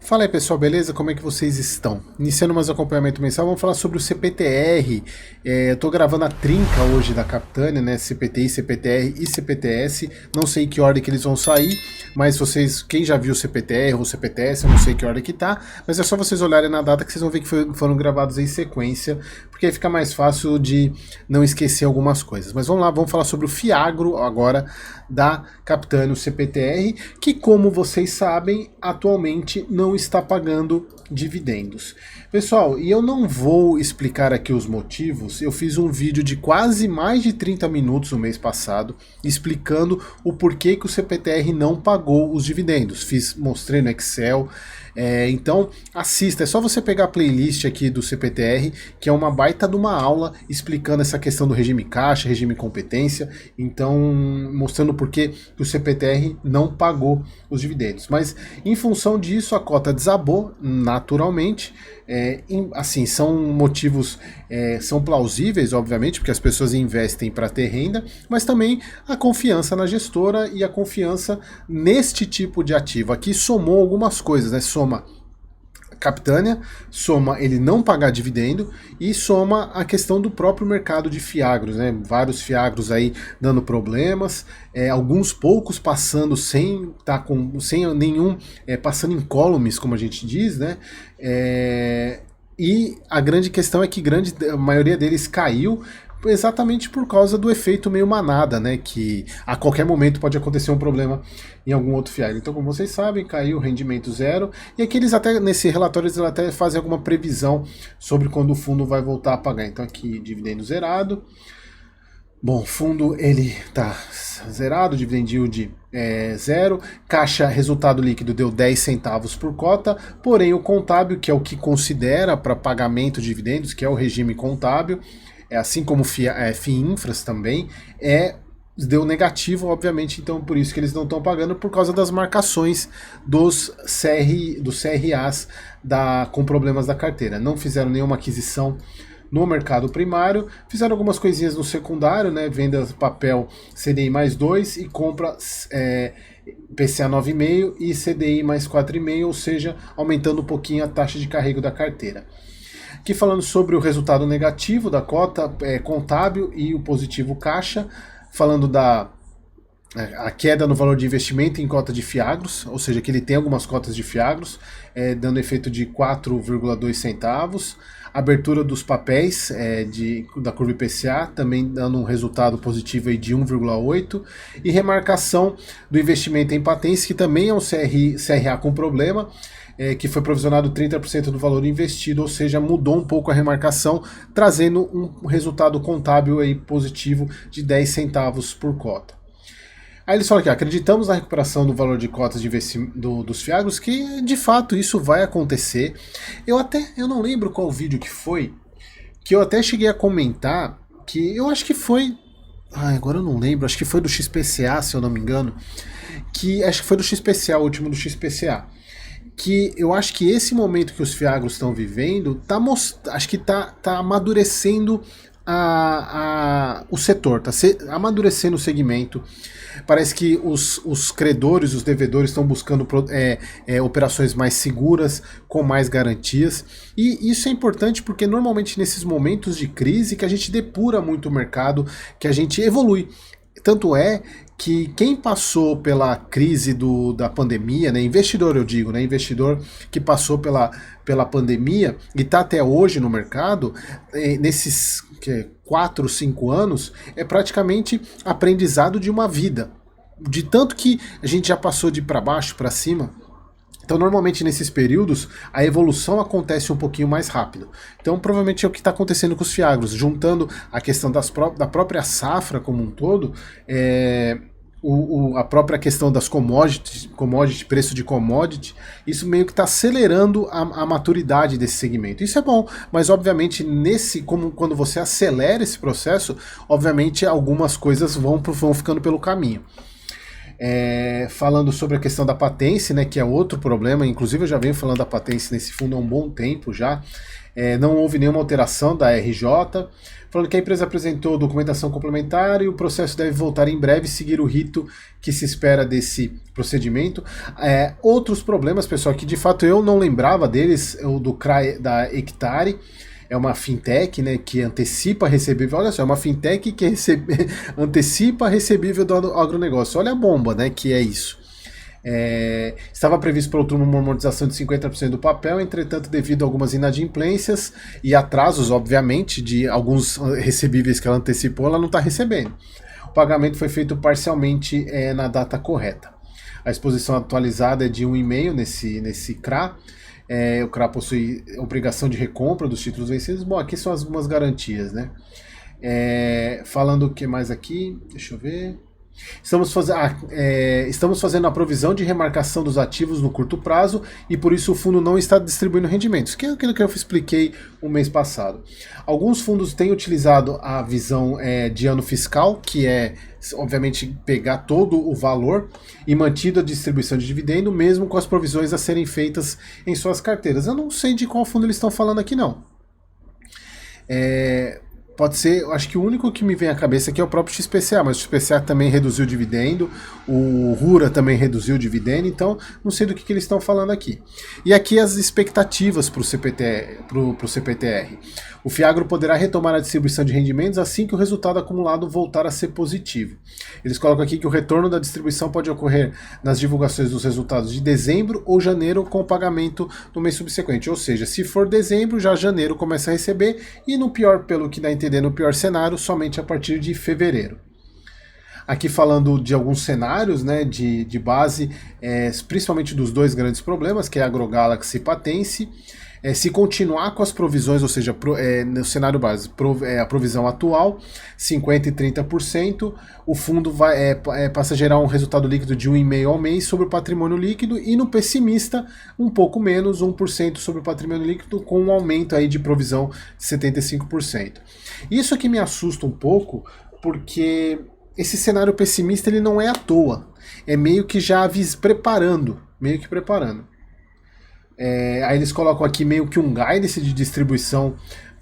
Fala aí pessoal, beleza? Como é que vocês estão? Iniciando mais um acompanhamento mensal, vamos falar sobre o CPTR. Eu tô gravando a trinca hoje da Capitânia, né? CPTI, CPTR e CPTS. Não sei que ordem que eles vão sair, mas vocês, quem já viu o CPTR ou o CPTS, eu não sei que ordem que tá, mas é só vocês olharem na data que vocês vão ver que foram gravados em sequência, porque aí fica mais fácil de não esquecer algumas coisas. Mas vamos lá, vamos falar sobre o Fiagro agora da Capitânia, o CPTR, que como vocês sabem, atualmente não está pagando dividendos. Pessoal, e eu não vou explicar aqui os motivos, eu fiz um vídeo de quase mais de 30 minutos no mês passado, explicando o porquê que o CPTR não pagou os dividendos. Mostrei no Excel, então assista, é só você pegar a playlist aqui do CPTR, que é uma baita de uma aula explicando essa questão do regime caixa, regime competência, então mostrando por que o CPTR não pagou os dividendos. Mas em função disso a cota desabou naturalmente. Assim, são motivos, são plausíveis, obviamente, porque as pessoas investem para ter renda, mas também a confiança na gestora e a confiança neste tipo de ativo. Aqui somou algumas coisas, né? Soma Capitânia, soma ele não pagar dividendo e soma a questão do próprio mercado de fiagros, né? Vários fiagros aí dando problemas, alguns poucos passando sem nenhum, passando incólumes, como a gente diz, né? E a grande questão é que a maioria deles caiu exatamente por causa do efeito meio manada, né? Que a qualquer momento pode acontecer um problema em algum outro fiagro. Então, como vocês sabem, caiu o rendimento zero. E aqui eles até, nesse relatório, eles até fazem alguma previsão sobre quando o fundo vai voltar a pagar. Então aqui, dividendo zerado. Bom, o fundo ele tá zerado, dividend yield zero, caixa resultado líquido deu 10 centavos por cota, porém o contábil, que é o que considera para pagamento de dividendos, que é o regime contábil, assim como FIINFRAS também, deu negativo, obviamente, então por isso que eles não estão pagando, por causa das marcações dos CRAs com problemas da carteira. Não fizeram nenhuma aquisição no mercado primário, fizeram algumas coisinhas no secundário, né, venda papel CDI mais 2 e compra PCA 9,5 e CDI mais 4,5, ou seja, aumentando um pouquinho a taxa de carrego da carteira. Aqui falando sobre o resultado negativo da cota contábil e o positivo caixa, falando a queda no valor de investimento em cota de fiagros, ou seja, que ele tem algumas cotas de fiagros, dando efeito de 4,2 centavos, abertura dos papéis da curva IPCA, também dando um resultado positivo aí de 1,8, e remarcação do investimento em patentes, que também é um CRA com problema, que foi provisionado 30% do valor investido, ou seja, mudou um pouco a remarcação, trazendo um resultado contábil aí positivo de 10 centavos por cota. Aí eles falam aqui, acreditamos na recuperação do valor de cotas de dos fiagros, que de fato isso vai acontecer. Eu não lembro qual vídeo que foi, que eu até cheguei a comentar, que eu acho que foi, agora eu não lembro, acho que foi do XPCA, se eu não me engano, acho que foi do XPCA, o último do XPCA, que eu acho que esse momento que os fiagros estão vivendo, acho que tá amadurecendo o setor, tá amadurecendo o segmento. Parece que os credores, os devedores estão buscando operações mais seguras, com mais garantias. E isso é importante porque normalmente nesses momentos de crise que a gente depura muito o mercado, que a gente evolui. Tanto é que quem passou pela crise da pandemia, né, investidor eu digo, né, investidor que passou pela pandemia e está até hoje no mercado, nesses 4, 5 anos, é praticamente aprendizado de uma vida. De tanto que a gente já passou de para baixo para cima. Então, normalmente nesses períodos, a evolução acontece um pouquinho mais rápido. Então, provavelmente é o que está acontecendo com os fiagros, juntando a questão da própria safra como um todo, a própria questão das commodities, preço de commodity, isso meio que está acelerando a maturidade desse segmento. Isso é bom, mas obviamente quando você acelera esse processo, obviamente algumas coisas vão ficando pelo caminho. Falando sobre a questão da patência, né, que é outro problema, inclusive eu já venho falando da patência nesse fundo há um bom tempo já. Não houve nenhuma alteração da RJ, falando que a empresa apresentou documentação complementar e o processo deve voltar em breve e seguir o rito que se espera desse procedimento. Outros problemas, pessoal, que de fato eu não lembrava deles, o do CRA da Hectare. É uma fintech, né, que antecipa recebível. Olha só, é uma fintech que antecipa recebível do agronegócio. Olha a bomba, né, que é isso. Estava previsto para outubro uma amortização de 50% do papel, entretanto, devido a algumas inadimplências e atrasos, obviamente, de alguns recebíveis que ela antecipou, ela não está recebendo. O pagamento foi feito parcialmente na data correta. A exposição atualizada é de 1,5 nesse CRA. O CRA possui obrigação de recompra dos títulos vencidos. Bom, aqui são algumas garantias, né? Falando o que mais aqui, deixa eu ver. Estamos fazendo a provisão de remarcação dos ativos no curto prazo e por isso o fundo não está distribuindo rendimentos, que é aquilo que eu expliquei o mês passado. Alguns fundos têm utilizado a visão de ano fiscal, que é obviamente pegar todo o valor e mantido a distribuição de dividendo, mesmo com as provisões a serem feitas em suas carteiras. Eu não sei de qual fundo eles estão falando aqui não. Pode ser, eu acho que o único que me vem à cabeça aqui é o próprio XPCA, mas o XPCA também reduziu o dividendo, o Rura também reduziu o dividendo, então não sei do que eles estão falando aqui. E aqui as expectativas para o CPTR. O Fiagro poderá retomar a distribuição de rendimentos assim que o resultado acumulado voltar a ser positivo. Eles colocam aqui que o retorno da distribuição pode ocorrer nas divulgações dos resultados de dezembro ou janeiro com o pagamento no mês subsequente. Ou seja, se for dezembro, já janeiro começa a receber e no pior, pelo que dá a entender, no pior cenário, somente a partir de fevereiro. Aqui falando de alguns cenários, né, de base, principalmente dos dois grandes problemas, que é a AgroGalaxy e Patense. Se continuar com as provisões, ou seja, no cenário base, a provisão atual, 50% e 30%, o fundo passa a gerar um resultado líquido de 1,5% ao mês sobre o patrimônio líquido, e no pessimista, um pouco menos, 1% sobre o patrimônio líquido, com um aumento aí de provisão de 75%. Isso aqui me assusta um pouco, porque esse cenário pessimista ele não é à toa, é meio que já preparando. Aí eles colocam aqui meio que um guidance de distribuição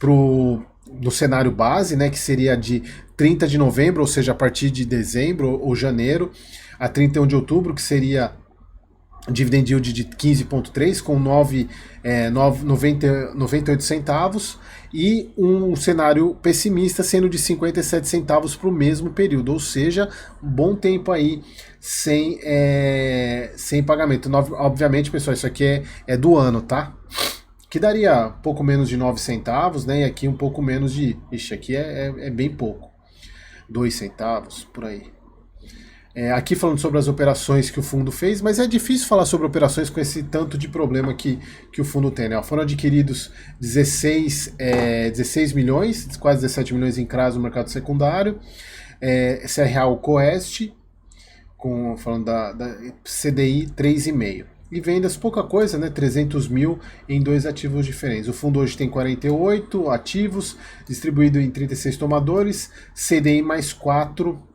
no cenário base, né, que seria de 30 de novembro, ou seja, a partir de dezembro ou janeiro, a 31 de outubro, que seria dividend yield de 15,3 com 98 centavos, e um cenário pessimista sendo de 57 centavos para o mesmo período, ou seja, um bom tempo aí sem pagamento. Obviamente, pessoal, isso aqui é do ano, tá? Que daria pouco menos de 9 centavos, né? E aqui um pouco menos de... Ixi, aqui é bem pouco. 2 centavos, por aí. Aqui falando sobre as operações que o fundo fez, mas é difícil falar sobre operações com esse tanto de problema que o fundo tem, né? Foram adquiridos 16 milhões, quase 17 milhões em CRAs no mercado secundário, CRA Coest, falando da CDI 3,5. E vendas, pouca coisa, né? 300 mil em 2 ativos diferentes. O fundo hoje tem 48 ativos, distribuído em 36 tomadores, CDI mais 4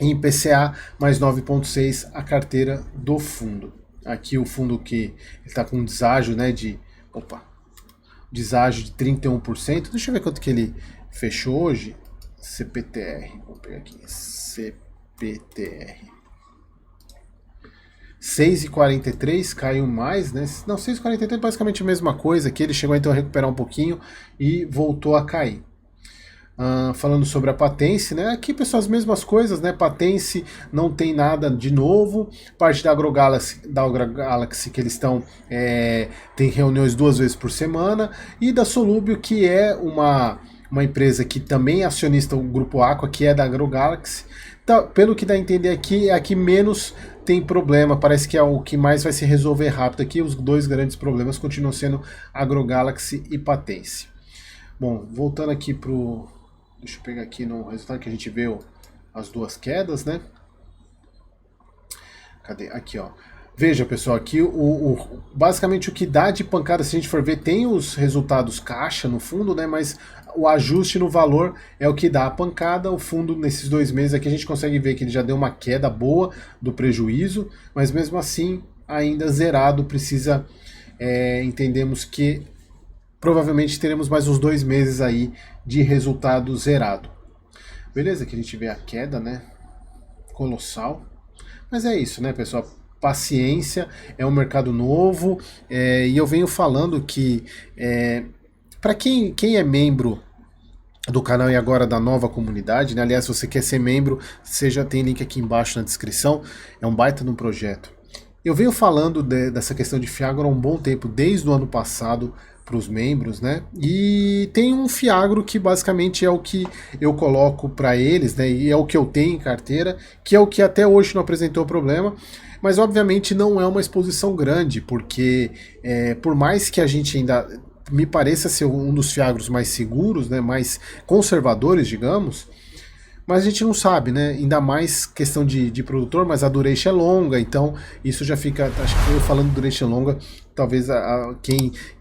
em IPCA mais 9,6 a carteira do fundo. Aqui o fundo que está com um deságio, né, deságio de 31%. Deixa eu ver quanto que ele fechou hoje. CPTR, vamos pegar aqui, CPTR. 6,43, caiu mais, né? Não, 6,43 é basicamente a mesma coisa, aqui ele chegou então a recuperar um pouquinho e voltou a cair. Falando sobre a Patense, né? Aqui, pessoal, as mesmas coisas, né? Patense não tem nada de novo. Parte da AgroGalaxy que eles estão tem reuniões 2 vezes por semana, e da Solúbio, que é uma empresa que também é acionista do Grupo Aqua, que é da AgroGalaxy. Então, pelo que dá a entender aqui, é a que menos tem problema, parece que é o que mais vai se resolver rápido aqui. Os dois grandes problemas continuam sendo AgroGalaxy e Patense. Bom, voltando aqui deixa eu pegar aqui no resultado que a gente vê as duas quedas, né? Cadê? Aqui, ó. Veja, pessoal, aqui basicamente o que dá de pancada, se a gente for ver, tem os resultados caixa no fundo, né? Mas o ajuste no valor é o que dá a pancada. O fundo, nesses 2 meses aqui, a gente consegue ver que ele já deu uma queda boa do prejuízo, mas mesmo assim, ainda zerado, precisa. Entendemos que provavelmente teremos mais uns 2 meses aí de resultado zerado. Beleza? Que a gente vê a queda, né? Colossal. Mas é isso, né, pessoal? Paciência, é um mercado novo, e eu venho falando que para quem é membro do canal e agora da nova comunidade, né? Aliás, se você quer ser membro, você já tem link aqui embaixo na descrição, é um baita de um projeto. Eu venho falando dessa questão de Fiagro há um bom tempo, desde o ano passado, para os membros, né? E tem um Fiagro que basicamente é o que eu coloco para eles, né? E é o que eu tenho em carteira, que é o que até hoje não apresentou problema. Mas obviamente não é uma exposição grande, porque por mais que a gente ainda me pareça ser um dos Fiagros mais seguros, né? Mais conservadores, digamos. Mas a gente não sabe, né? Ainda mais questão de produtor, mas a duration é longa, então isso já fica. Acho que eu falando duration longa, talvez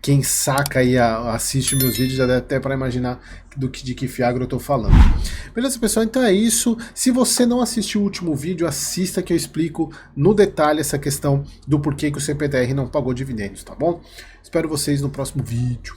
quem saca e assiste meus vídeos já deve até para imaginar de que Fiagro eu tô falando. Beleza, pessoal? Então é isso. Se você não assistiu o último vídeo, assista que eu explico no detalhe essa questão do porquê que o CPTR não pagou dividendos, tá bom? Espero vocês no próximo vídeo.